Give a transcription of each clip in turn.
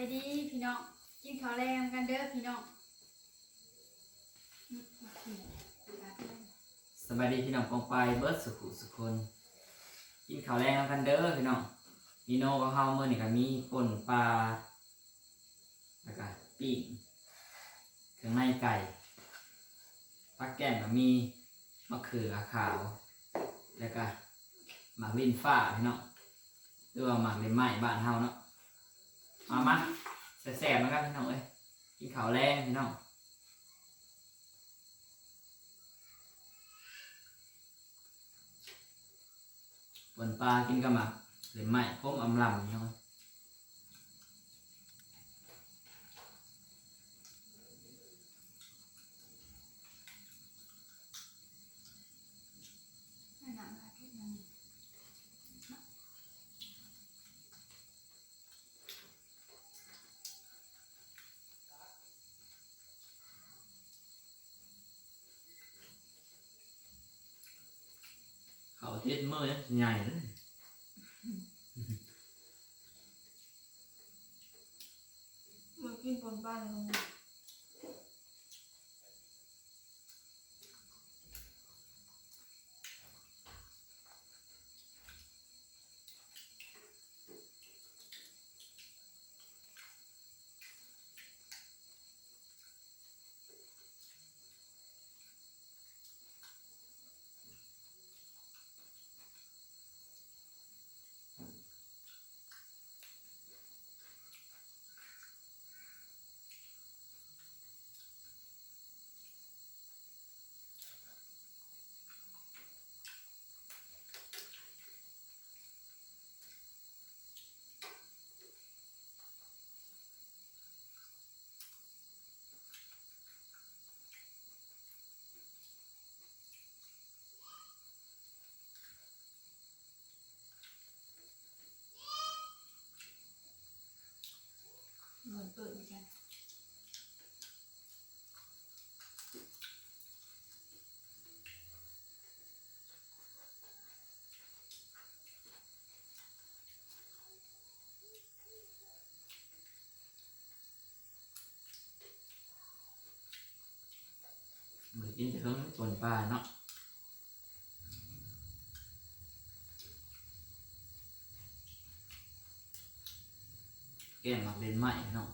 ไปดีพี่น้องกินข้าวแรงกันเด้อพี่น้องสบายดีพี่น้องปองไปเบิร์ดสุขุสุขคนกินข้าวแรงกันเด้อพี่น้องมีโน่กับเฮาเมื่อนี่ก็มีป่นปลาแล้วก็ปิ้งเครื่องในไก่ผักแกงก็มีมะเขือขาวแล้วก็หมากลิ้นฟ้าพี่น้องหรือว่าหมากลิ้นไหม้บ้านเฮาเนาะมาแซ่บๆนะครับพี่น้องเอ้ยกินข้าวแรงพี่น้องป่นปลากินกับหมากลิ้นไหม้พมอำลำพี่น้องเขาเทศเมื่อใหญ่เลยมากินปนบ้านเลยเหมือนเปิดเหมือนกันเหมือนกินแต่เพิ่งป่นปลาเนาะแกงหมักลิ้นไหม้เนาะ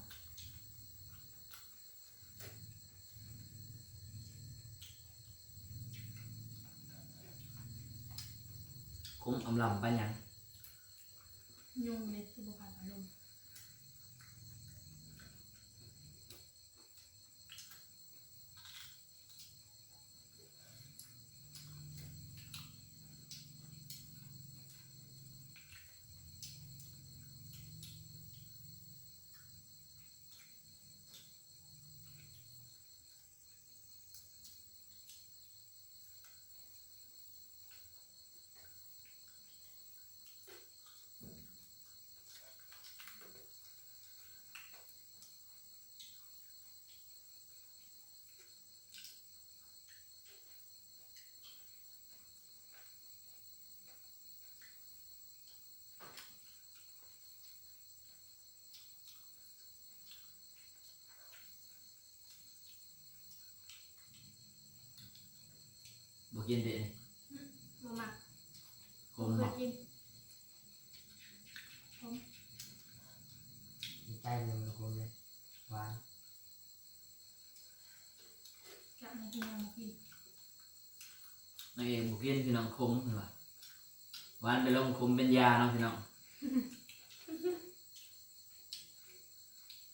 คุ้มอำลำไปยัง ยุงเด็ดคือบุพันอารมณ์บ่กินเด็ด บ่มัก ผม เค บอย ก กิน ใกล้เลยมันคมเลยหวาน จะมากินยังมากิน นายเองบ่กินพี่น้องคมเหรอหวานไปลงคมเป็นยาเนาะพี่น้อง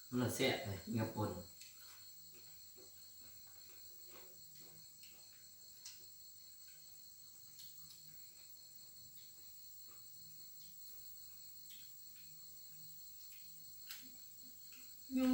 มันละแซ่บเลยกินกับป่น ยุง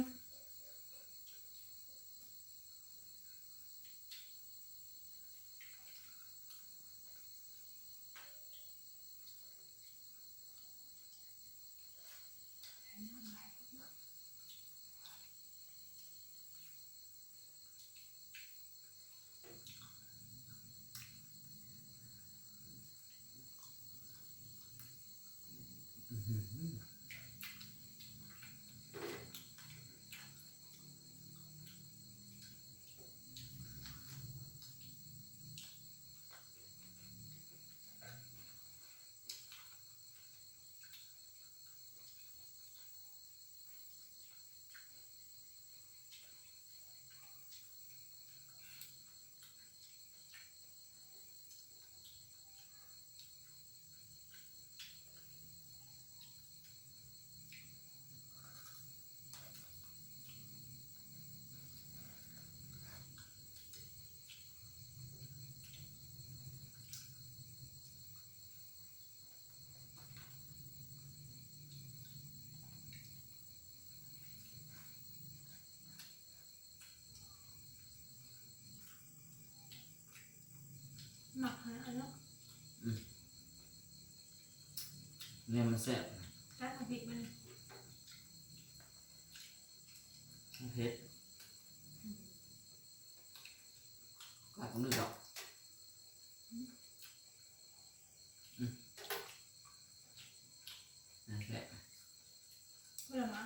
หมักหาอันนั้น เนี่ยมันแซ่บ จัดมาพริกมัน เผ็ดก็ต้องนึกดอกนั่นแหละ เพื่อมา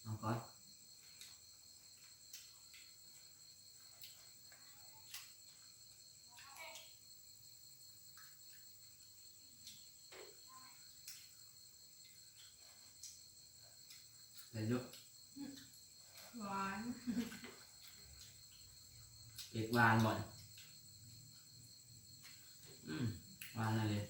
เอาก่อนใส่เยอะ หวาน เอกหวานบ่อนหวานอะไรเลย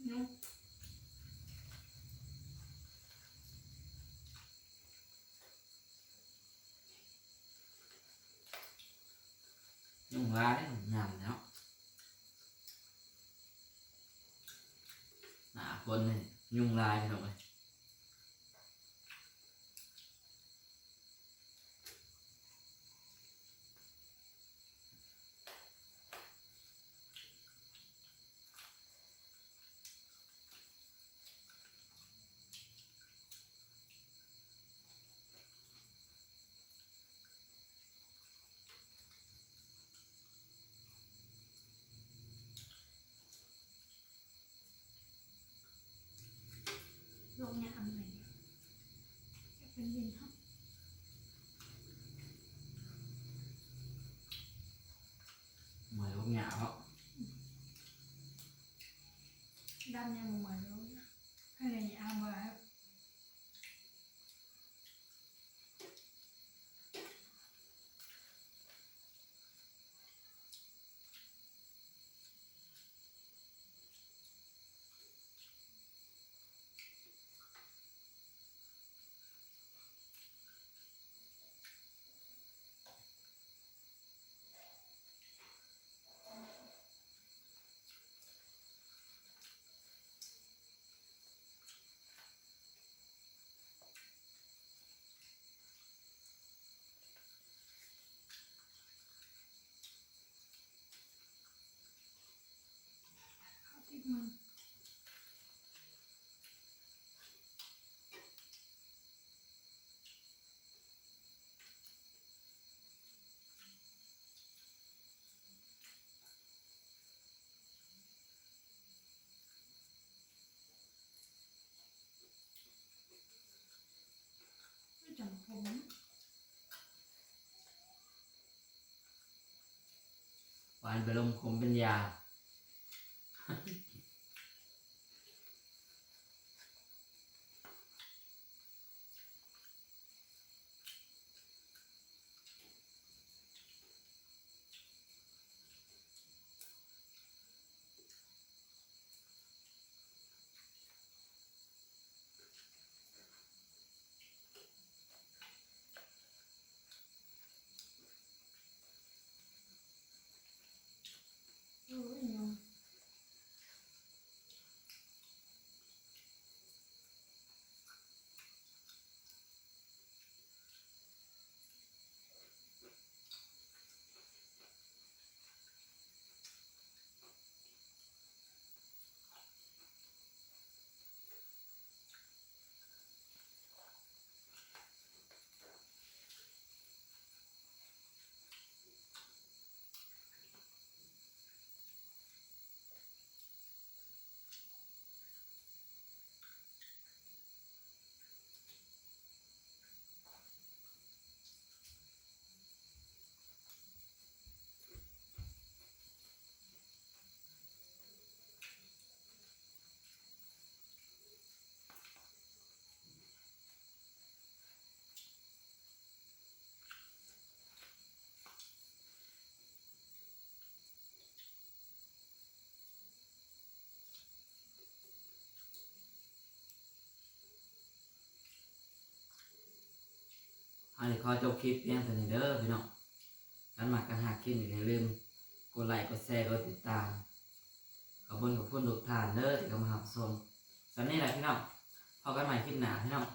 นุ่ม ยุ่งร้ายหยำเนาะหนาคนนี่ยุ่งร้ายไปหน่อยลงเนี่ยอันไหนจะเป็นดินครับ หมวยลูกหยาเพราะ ดำเนี่ยเหมือนรู้นะข้างในนี่เอาไว้ข้าวติดมือ ไม่จำผม หวานไปลมคมเป็นยา อันนี้ขอจบคลิปเพียงเท่านี้เด้อพี่น้องกันมากันหาคลิปอย่าลืมกดไลค์กดแชร์กดติดตามขอบคุณทุกท่านเด้อที่เข้ามารับชมสำหรับนี้แหละพี่น้องพบกันใหม่คลิปหน้าพี่น้อง